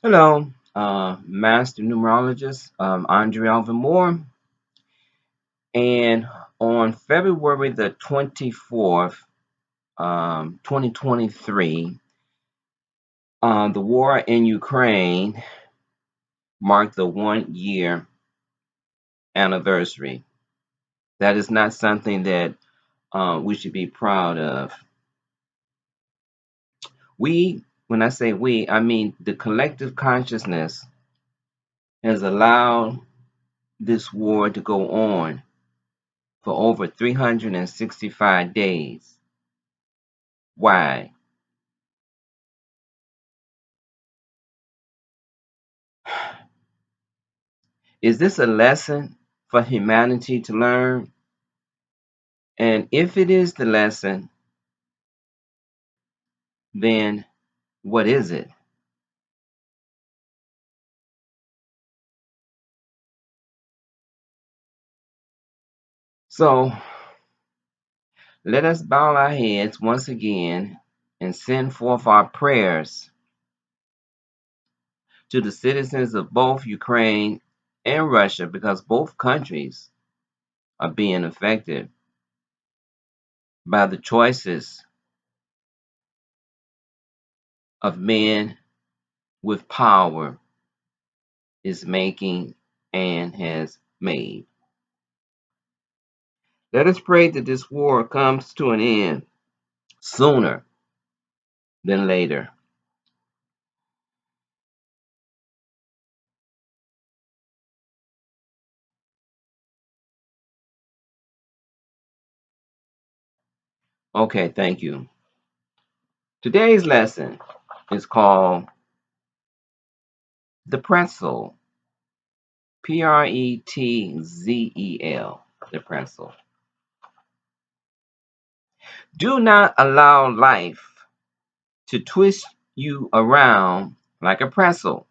Hello, Master Numerologist Andre Alvin Moore. And on February the 24th, 2023, the war in Ukraine marked the 1 year anniversary. That is not something that we should be proud of. When I say we, I mean the collective consciousness has allowed this war to go on for over 365 days. Why? Is this a lesson for humanity to learn? And if it is the lesson, then what is it? So let us bow our heads once again and send forth our prayers to the citizens of both Ukraine and Russia because both countries are being affected by the choices of men with power is making and has made. Let us pray that this war comes to an end sooner than later. Okay, thank you. Today's lesson is called the Pretzel. Pretzel. The Pretzel. Do not allow life to twist you around like a pretzel.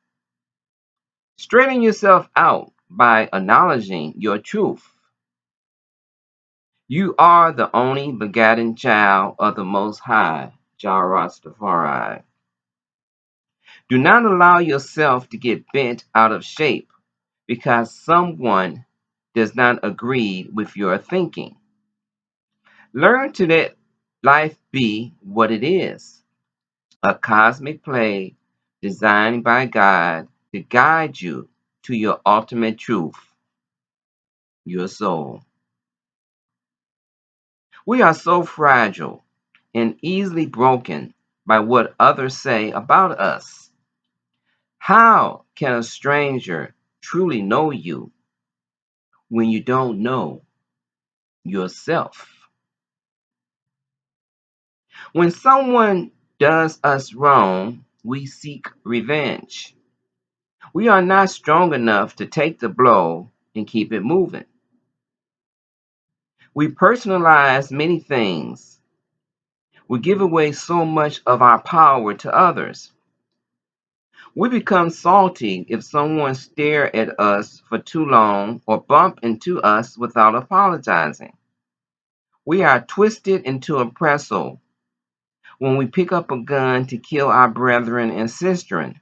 Straighten yourself out by acknowledging your truth. You are the only begotten child of the Most High, Jah Rastafari. Do not allow yourself to get bent out of shape because someone does not agree with your thinking. Learn to let life be what it is, a cosmic play designed by God to guide you to your ultimate truth, your soul. We are so fragile and easily broken by what others say about us. How can a stranger truly know you when you don't know yourself? When someone does us wrong, we seek revenge. We are not strong enough to take the blow and keep it moving. We personalize many things. We give away so much of our power to others. We become salty if someone stares at us for too long or bump into us without apologizing. We are twisted into a pretzel when we pick up a gun to kill our brethren and sistren.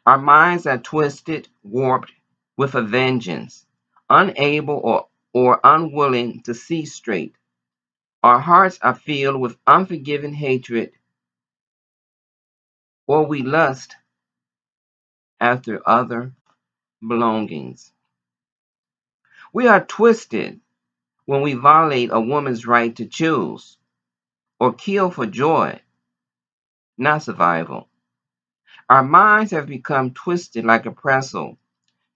Our minds are twisted, warped with a vengeance, unable or unwilling to see straight. Our hearts are filled with unforgiving hatred, or we lust after other belongings. We are twisted when we violate a woman's right to choose, or kill for joy, not survival. Our minds have become twisted like a pretzel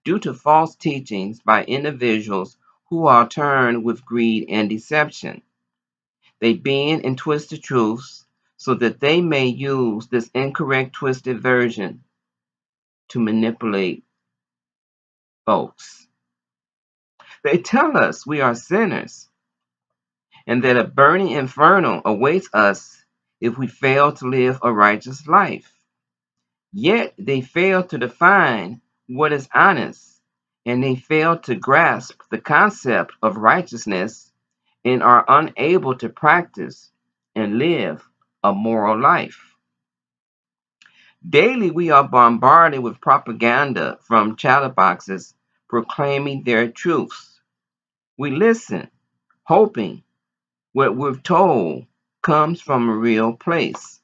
due to false teachings by individuals who are turned with greed and deception. They bend and twist the truths so that they may use this incorrect, twisted version to manipulate folks. They tell us we are sinners and that a burning inferno awaits us if we fail to live a righteous life. Yet they fail to define what is honest, and they fail to grasp the concept of righteousness and are unable to practice and live a moral life. Daily, we are bombarded with propaganda from chatterboxes proclaiming their truths. We listen, hoping what we're told comes from a real place.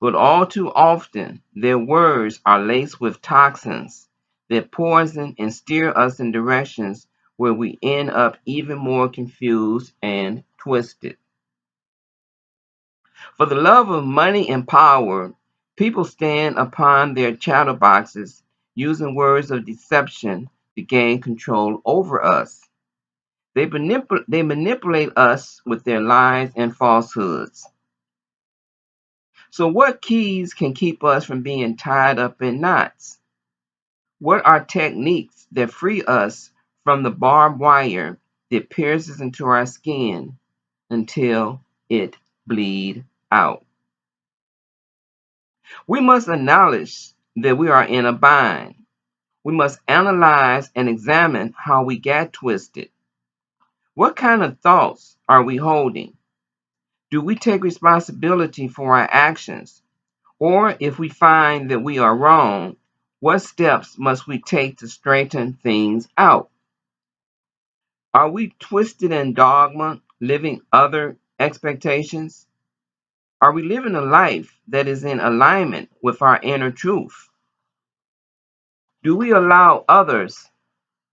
But all too often, their words are laced with toxins that poison and steer us in directions where we end up even more confused and twisted. For the love of money and power, people stand upon their chatterboxes using words of deception to gain control over us. They manipulate us with their lies and falsehoods. So, what keys can keep us from being tied up in knots? What are techniques that free us from the barbed wire that pierces into our skin until it bleed out? We must acknowledge that we are in a bind. We must analyze and examine how we got twisted. What kind of thoughts are we holding? Do we take responsibility for our actions? Or if we find that we are wrong, what steps must we take to straighten things out? Are we twisted in dogma, living other expectations? Are we living a life that is in alignment with our inner truth? Do we allow others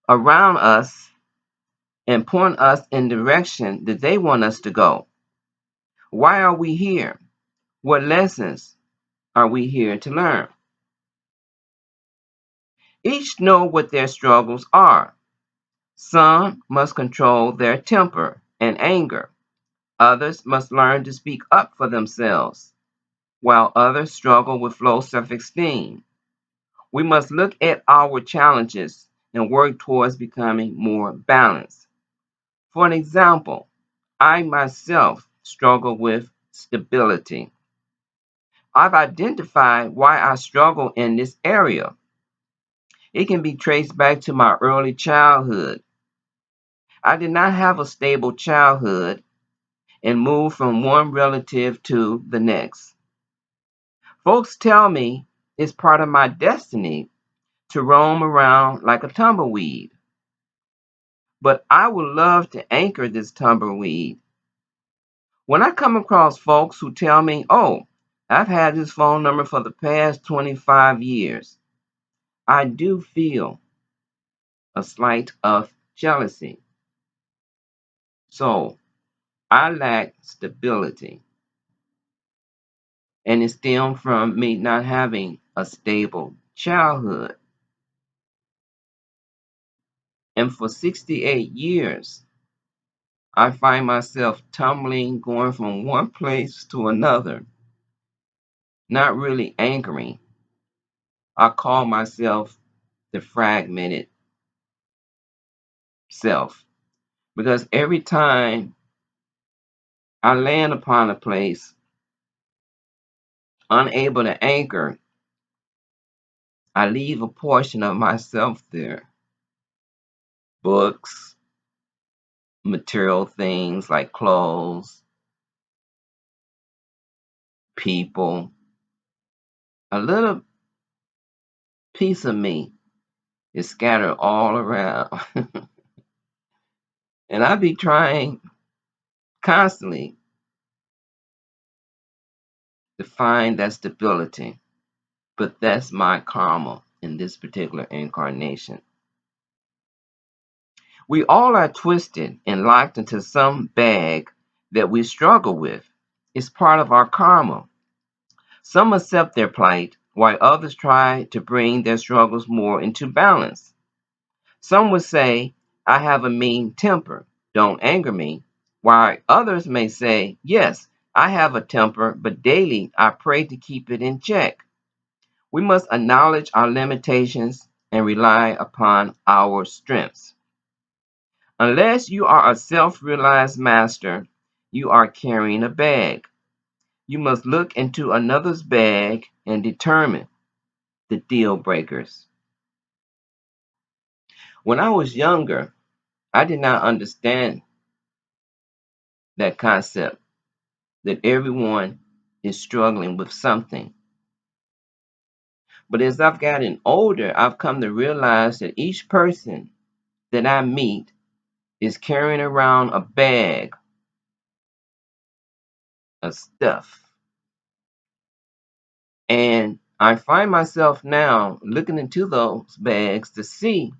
around us and point us in the direction that they want us to go? Why are we here? What lessons are we here to learn? Each know what their struggles are. Some must control their temper and anger. Others must learn to speak up for themselves, while others struggle with low self-esteem. We must look at our challenges and work towards becoming more balanced. For an example, I myself struggle with stability. I've identified why I struggle in this area. It can be traced back to my early childhood. I did not have a stable childhood and moved from one relative to the next. Folks tell me it's part of my destiny to roam around like a tumbleweed, but I would love to anchor this tumbleweed. When I come across folks who tell me, oh, I've had this phone number for the past 25 years, I do feel a slight of jealousy. So I lack stability, and it stems from me not having a stable childhood. And for 68 years, I find myself tumbling, going from one place to another, not really anchoring. I call myself the fragmented self because every time I land upon a place unable to anchor, I leave a portion of myself there. Books, material things like clothes, people, a little piece of me is scattered all around. And I be trying constantly to find that stability. But that's my karma in this particular incarnation. We all are twisted and locked into some bag that we struggle with. It's part of our karma. Some accept their plight, while others try to bring their struggles more into balance. Some would say, I have a mean temper, don't anger me, while others may say, yes, I have a temper, but daily I pray to keep it in check. We must acknowledge our limitations and rely upon our strengths. Unless you are a self realized master, you are carrying a bag. You must look into another's bag and determine the deal breakers. When I was younger, I did not understand that concept that everyone is struggling with something. But as I've gotten older, I've come to realize that each person that I meet is carrying around a bag of stuff. And I find myself now looking into those bags to see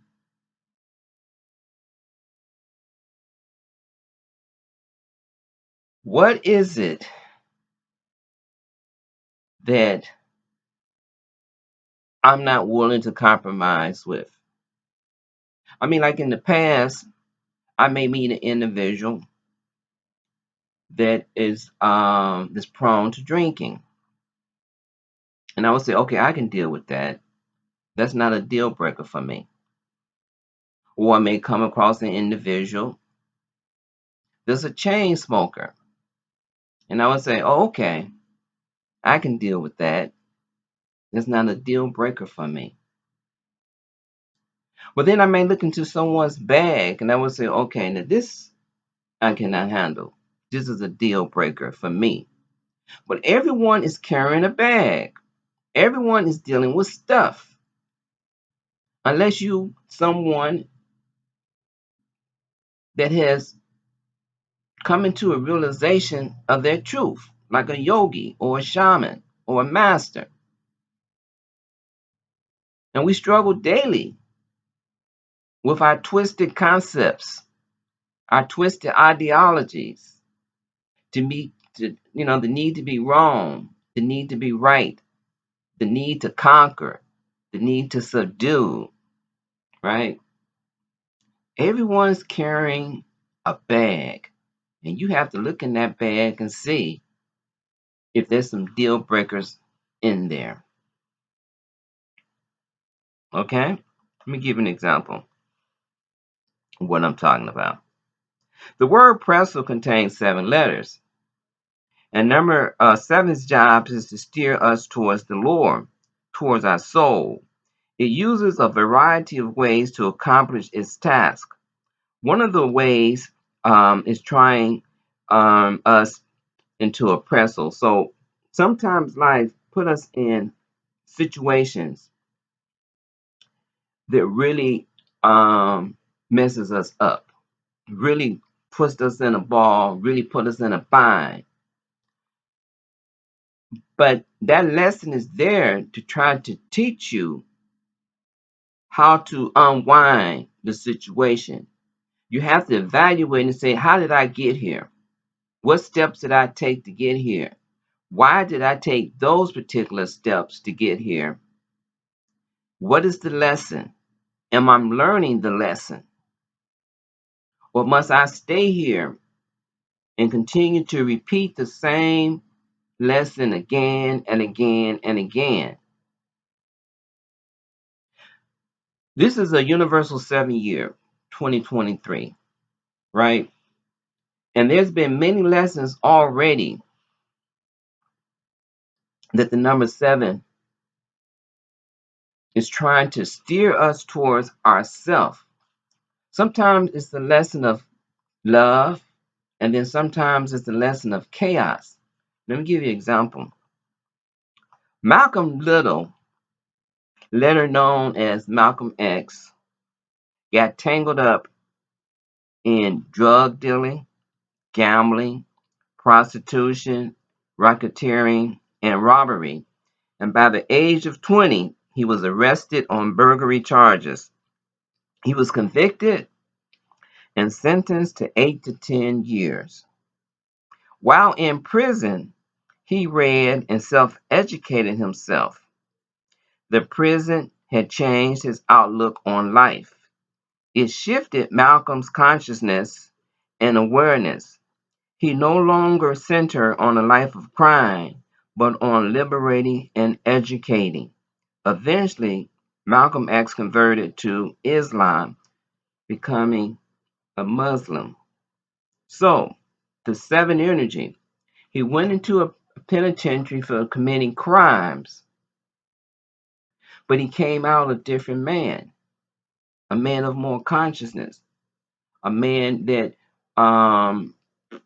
what is it that I'm not willing to compromise with. I mean, like in the past, I may meet an individual that is prone to drinking. And I would say, okay, I can deal with that. That's not a deal breaker for me. Or I may come across an individual that's a chain smoker. And I would say, oh, okay, I can deal with that. That's not a deal breaker for me. But then I may look into someone's bag and I would say, okay, now this I cannot handle. This is a deal breaker for me. But everyone is carrying a bag. Everyone is dealing with stuff. Unless you someone that has come into a realization of their truth, like a yogi or a shaman or a master. And we struggle daily with our twisted concepts, our twisted ideologies, the need to be wrong, the need to be right, the need to conquer, the need to subdue, right? Everyone's carrying a bag, and you have to look in that bag and see if there's some deal breakers in there. Okay? Let me give you an example of what I'm talking about. The word pretzel contains 7 letters, and number seven's job is to steer us towards the Lord, towards our soul. It uses a variety of ways to accomplish its task. One of the ways is trying us into a pretzel. So sometimes life put us in situations that really messes us up, really puts us in a ball, really put us in a bind. But that lesson is there to try to teach you how to unwind the situation. You have to evaluate and say, how did I get here? What steps did I take to get here? Why did I take those particular steps to get here? What is the lesson? Am I learning the lesson? Or must I stay here and continue to repeat the same lesson again and again and again? This is a universal 7 year, 2023, right? And there's been many lessons already that the number 7 is trying to steer us towards ourself. Sometimes it's the lesson of love, and then sometimes it's the lesson of chaos. Let me give you an example. Malcolm Little, later known as Malcolm X, got tangled up in drug dealing, gambling, prostitution, racketeering, and robbery. And by the age of 20, he was arrested on burglary charges. He was convicted and sentenced to 8 to 10 years. While in prison, he read and self educated himself. The prison had changed his outlook on life. It shifted Malcolm's consciousness and awareness. He no longer centered on a life of crime, but on liberating and educating. Eventually, Malcolm X converted to Islam, becoming a Muslim. So, the 7 energy, he went into a penitentiary for committing crimes, but he came out a different man, a man of more consciousness, a man that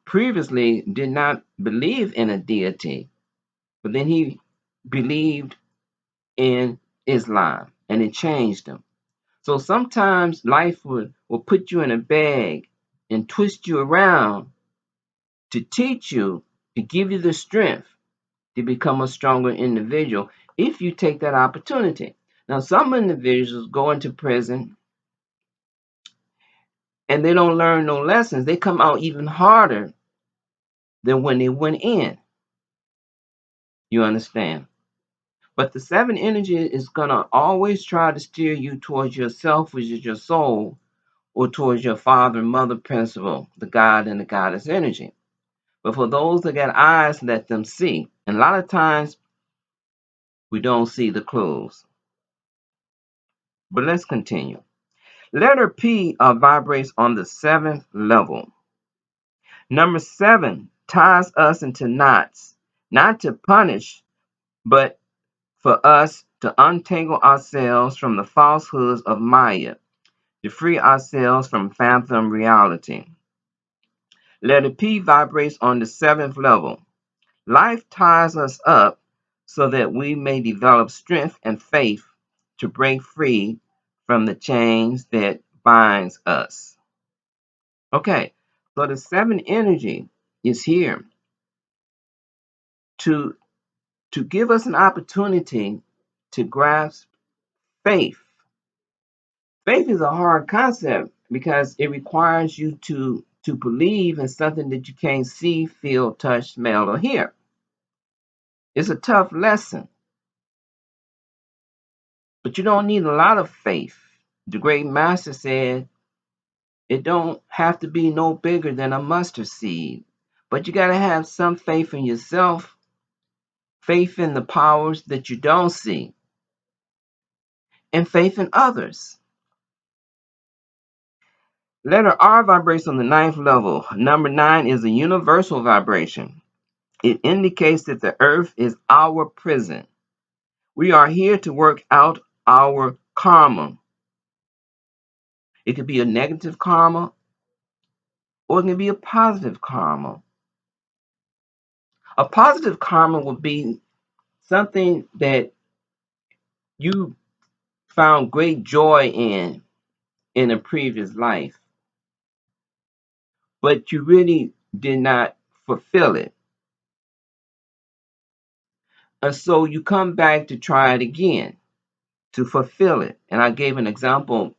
previously did not believe in a deity, but then he believed in Islam, and it changed them. So sometimes life will put you in a bag and twist you around to teach you, to give you the strength to become a stronger individual if you take that opportunity. Now, some individuals go into prison and they don't learn no lessons. They come out even harder than when they went in. You understand? But the seven energy is going to always try to steer you towards yourself, which is your soul, or towards your father and mother principle, the God and the goddess energy. But for those that got eyes, let them see. And a lot of times we don't see the clues. But let's continue. Letter P vibrates on the seventh level. Number 7 ties us into knots, not to punish, but for us to untangle ourselves from the falsehoods of Maya, to free ourselves from phantom reality. Letter P vibrates on the seventh level. Life ties us up so that we may develop strength and faith to break free from the chains that binds us. Okay, so the seven energy is here to give us an opportunity to grasp faith. Faith is a hard concept because it requires you to believe in something that you can't see, feel, touch, smell, or hear. It's a tough lesson, but you don't need a lot of faith. The great master said it don't have to be no bigger than a mustard seed, but you got to have some faith in yourself, faith in the powers that you don't see, and faith in others. Letter R vibrates on the ninth level. Number 9 is a universal vibration. It indicates that the earth is our prison. We are here to work out our karma. It could be a negative karma or it can be a positive karma. A positive karma would be something that you found great joy in a previous life, but you really did not fulfill it. And so you come back to try it again to fulfill it. And I gave an example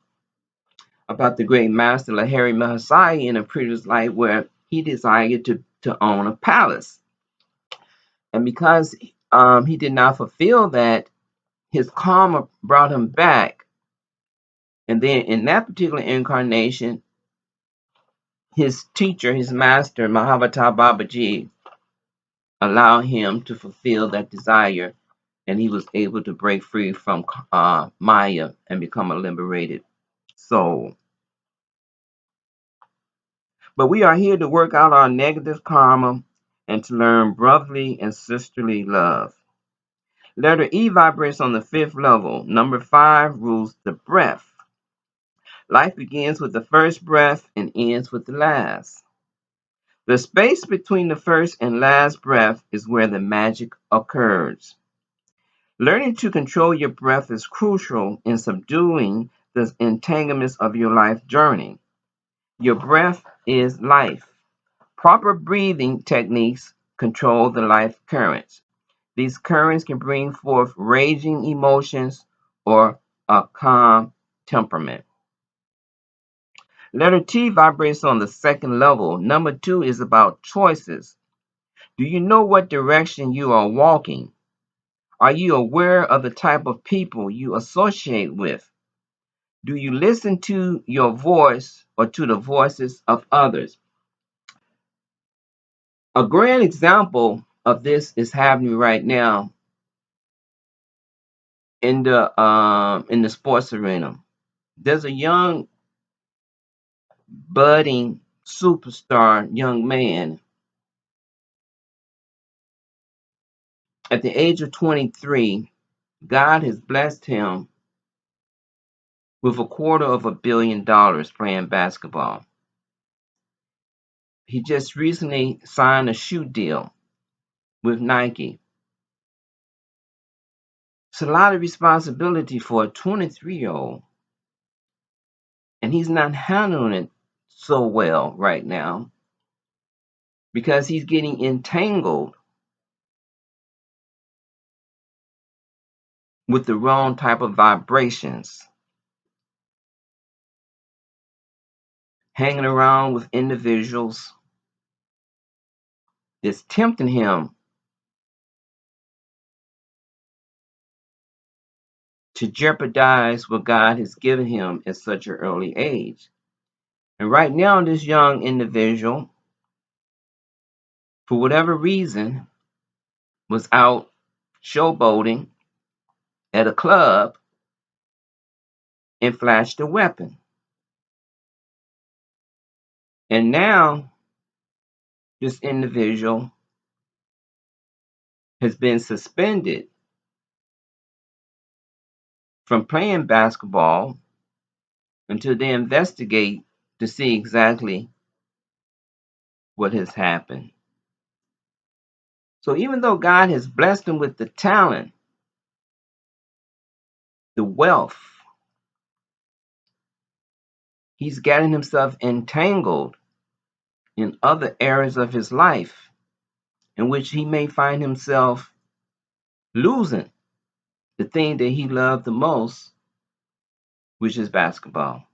about the great master Lahiri Mahasaya in a previous life where he desired to own a palace. And because he did not fulfill that, his karma brought him back. And then in that particular incarnation, his teacher, his master, Mahavatar Babaji, allowed him to fulfill that desire. And he was able to break free from Maya and become a liberated soul. But we are here to work out our negative karma and to learn brotherly and sisterly love. Letter E vibrates on the fifth level. Number 5 rules the breath. Life begins with the first breath and ends with the last. The space between the first and last breath is where the magic occurs. Learning to control your breath is crucial in subduing the entanglements of your life journey. Your breath is life. Proper breathing techniques control the life currents. These currents can bring forth raging emotions or a calm temperament. Letter T vibrates on the second level. Number 2 is about choices. Do you know what direction you are walking? Are you aware of the type of people you associate with? Do you listen to your voice or to the voices of others? A grand example of this is happening right now in the sports arena. There's a young budding superstar young man at the age of 23. God has blessed him with $250 million playing basketball. He just recently signed a shoe deal with Nike. It's a lot of responsibility for a 23-year-old, and he's not handling it so well right now because he's getting entangled with the wrong type of vibrations, hanging around with individuals that's tempting him to jeopardize what God has given him at such an early age. And right now, this young individual, for whatever reason, was out showboating at a club and flashed a weapon. And now, this individual has been suspended from playing basketball until they investigate to see exactly what has happened. So even though God has blessed him with the talent, the wealth, he's getting himself entangled in other areas of his life in which he may find himself losing the thing that he loved the most, which is basketball.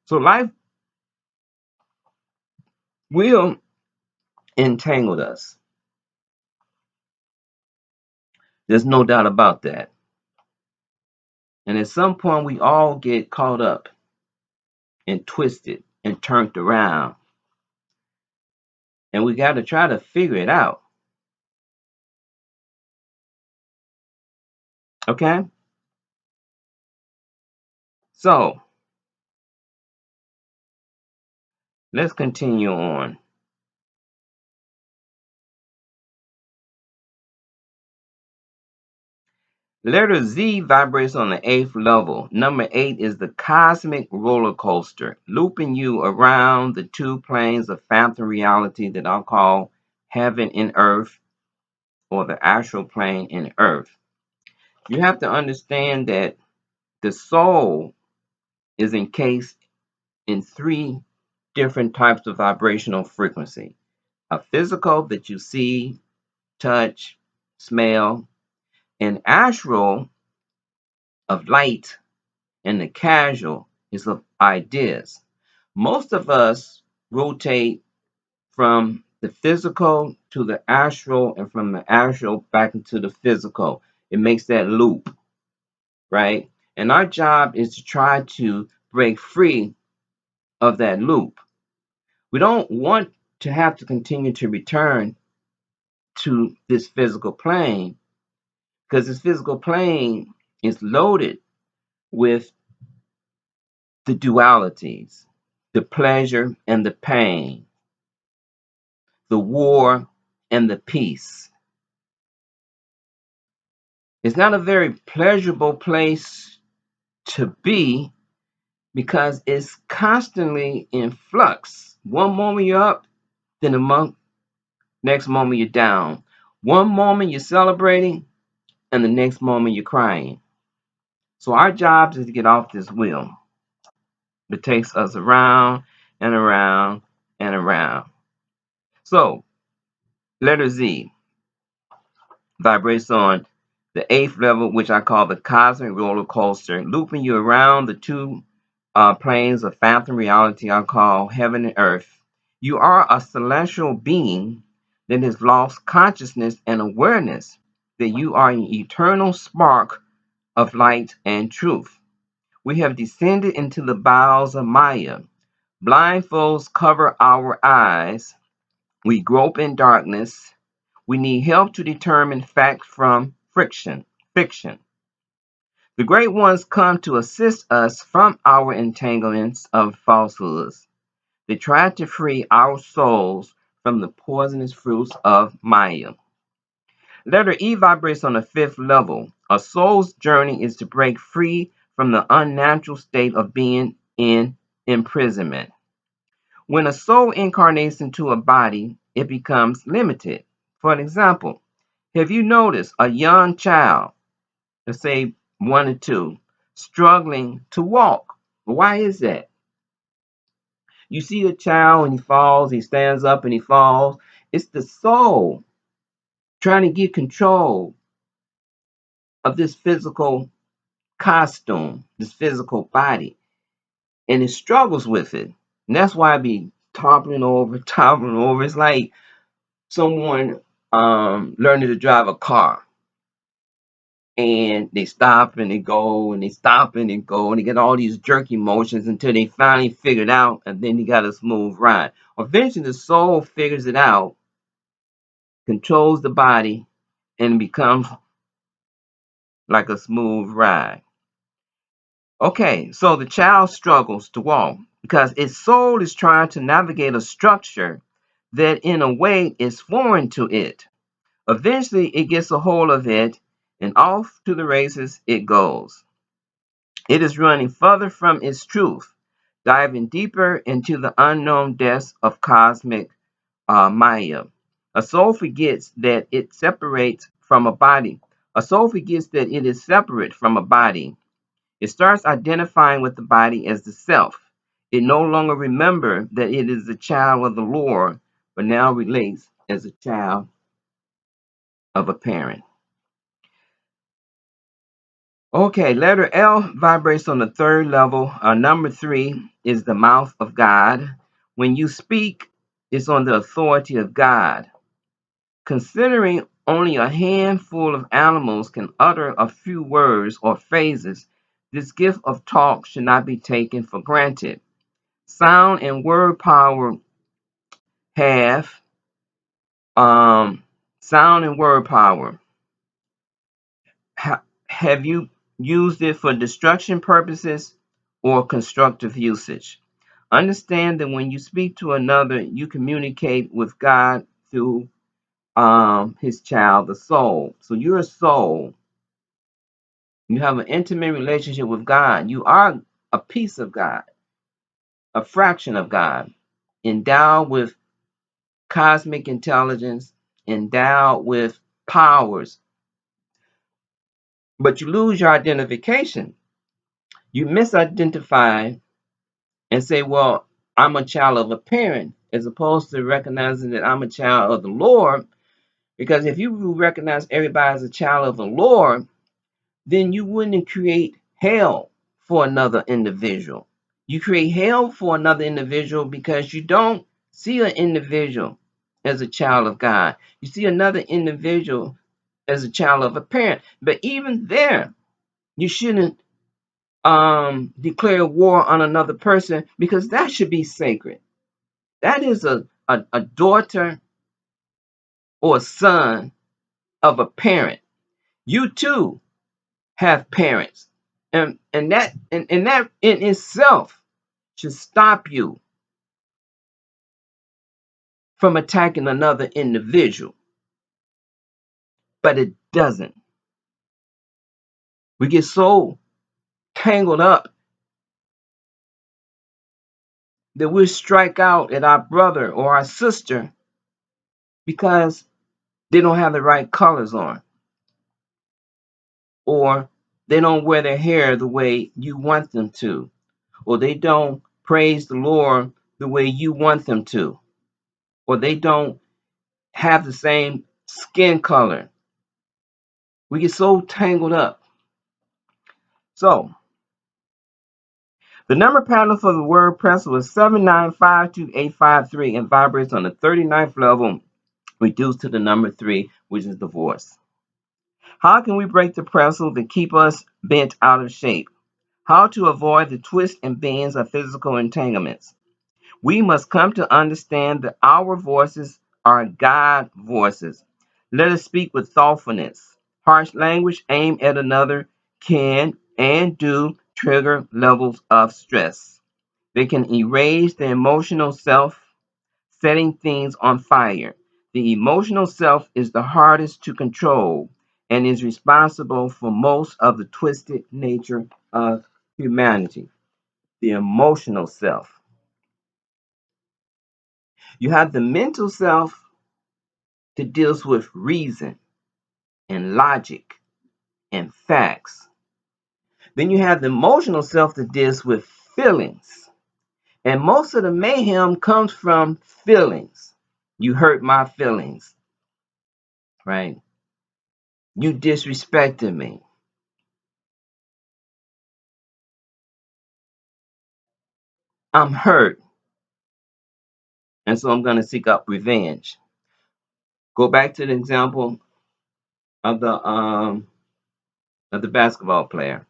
So life will entangle us. There's no doubt about that. And at some point, we all get caught up and twisted and turned around. And we got to try to figure it out. Okay? So let's continue on. Letter Z vibrates on the 8th level. Number 8 is the cosmic roller coaster, looping you around the two planes of phantom reality that I'll call heaven and earth, or the astral plane and earth. You have to understand that the soul is encased in three different types of vibrational frequency: a physical that you see, touch, smell, and astral of light, and the casual is of ideas. Most of us rotate from the physical to the astral and from the astral back into the physical. It makes that loop, right? And our job is to try to break free of that loop. We don't want to have to continue to return to this physical plane because this physical plane is loaded with the dualities, the pleasure and the pain, the war and the peace. It's not a very pleasurable place to be because it's constantly in flux. One moment you're up, then next moment you're down. One moment you're celebrating, and the next moment you're crying. So our job is to get off this wheel that takes us around and around and around. So letter Z vibrates on the 8th level, which I call the cosmic roller coaster, looping you around the two planes of phantom reality I call heaven and earth. You are a celestial being that has lost consciousness and awareness that you are an eternal spark of light and truth. We have descended into the bowels of Maya. Blindfolds cover our eyes. We grope in darkness. We need help to determine fact from fiction. The great ones come to assist us from our entanglements of falsehoods. They try to free our souls from the poisonous fruits of Maya. Letter E vibrates on the 5th level. A soul's journey is to break free from the unnatural state of being in imprisonment. When a soul incarnates into a body, it becomes limited, For an example, have you noticed a young child, let's say 1 or 2, struggling to walk? Why is that? You see a child and he falls, he stands up and he falls. It's the soul trying to get control of this physical costume, this physical body, and it struggles with it. And that's why I be toppling over, toppling over. It's like someone learning to drive a car, and they stop and they go and they stop and they go and they get all these jerky motions until they finally figure it out, and then you got a smooth ride. Eventually the soul figures it out, controls the body, and becomes like a smooth ride. Okay, so the child struggles to walk because its soul is trying to navigate a structure that in a way is foreign to it. Eventually it gets a hold of it, and off to the races it goes. It is running further from its truth, diving deeper into the unknown depths of cosmic Maya. A soul forgets that it separates from a body. A soul forgets that it is separate from a body. It starts identifying with the body as the self. It no longer remembers that it is a child of the Lord, but now relates as a child of a parent. Okay, letter L vibrates on the third level. Number 3 is the mouth of God. When you speak, it's on the authority of God. Considering only a handful of animals can utter a few words or phrases, this gift of talk should not be taken for granted. Sound and word power have sound and word power. Have you used it for destruction purposes or constructive usage? Understand that when you speak to another, you communicate with God through his child, the soul. So you're a soul. You have an intimate relationship with God. You are a piece of God, a fraction of God, endowed with cosmic intelligence, endowed with powers. But you lose your identification. You misidentify and say, well, I'm a child of a parent, as opposed to recognizing that I'm a child of the Lord. Because if you recognize everybody as a child of the Lord, then you wouldn't create hell for another individual. You create hell for another individual because you don't see an individual as a child of God. You see another individual as a child of a parent. But even there, you shouldn't declare war on another person, because that should be sacred. That is a daughter or a son of a parent. You too have parents. And that in itself should stop you from attacking another individual. But it doesn't. We get so tangled up that we strike out at our brother or our sister because they don't have the right colors on, or they don't wear their hair the way you want them to, or they don't praise the Lord the way you want them to, or they don't have the same skin color. We get so tangled up. So the number pattern for the word pretzel is 7952853 and vibrates on the 39th level, reduced to the number 3, which is divorce. How can we break the pretzel that keep us bent out of shape? How to avoid the twists and bends of physical entanglements? We must come to understand that our voices are God voices. Let us speak with thoughtfulness. Harsh language aimed at another can and do trigger levels of stress. They can erase the emotional self, setting things on fire. The emotional self is the hardest to control and is responsible for most of the twisted nature of humanity. The emotional self. You have the mental self that deals with reason and logic and facts. Then you have the emotional self that deals with feelings. And most of the mayhem comes from feelings. You hurt my feelings, right? You disrespected me. I'm hurt. And so I'm going to seek out revenge. Go back to the example of the basketball player.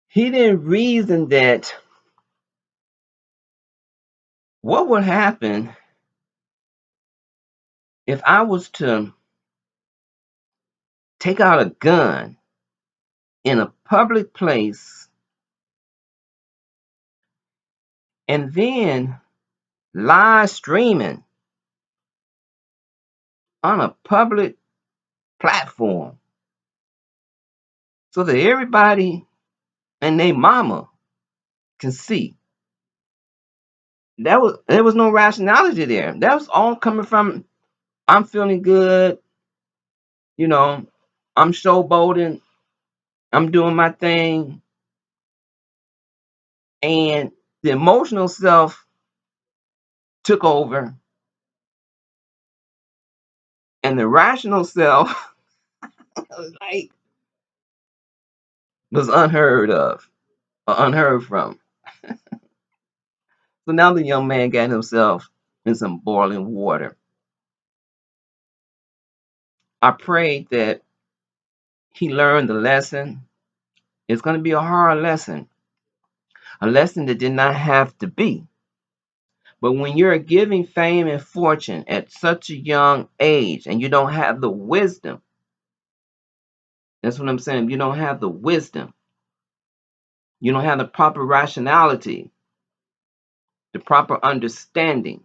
He didn't reason that what would happen if I was to take out a gun in a public place and then live streaming on a public platform so that everybody and their mama can see. There was no rationality there. That was all coming from I'm feeling good, you know, I'm showboating, I'm doing my thing, and the emotional self took over, and the rational self like was unheard of or unheard from. So now the young man got himself in some boiling water. I prayed that he learned the lesson. It's going to be a lesson that did not have to be. But when you're giving fame and fortune at such a young age and you don't have the wisdom, that's what I'm saying. You don't have the wisdom, you don't have the proper rationality, the proper understanding,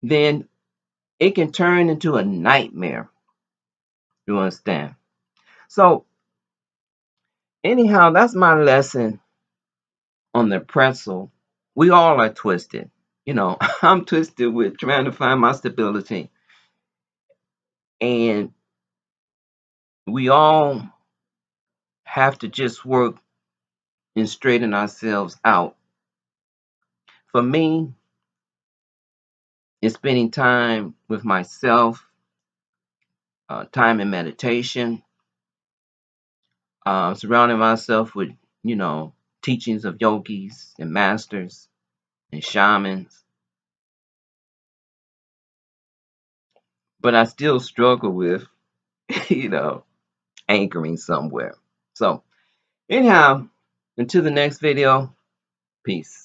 then it can turn into a nightmare. You understand? So, anyhow, that's my lesson on the pretzel. We all are twisted. You know, I'm twisted with trying to find my stability. And we all have to just work and straighten ourselves out. For me, it's spending time with myself, time in meditation, surrounding myself with, you know, teachings of yogis and masters and shamans. But I still struggle with, you know, anchoring somewhere. So, anyhow, until the next video, peace.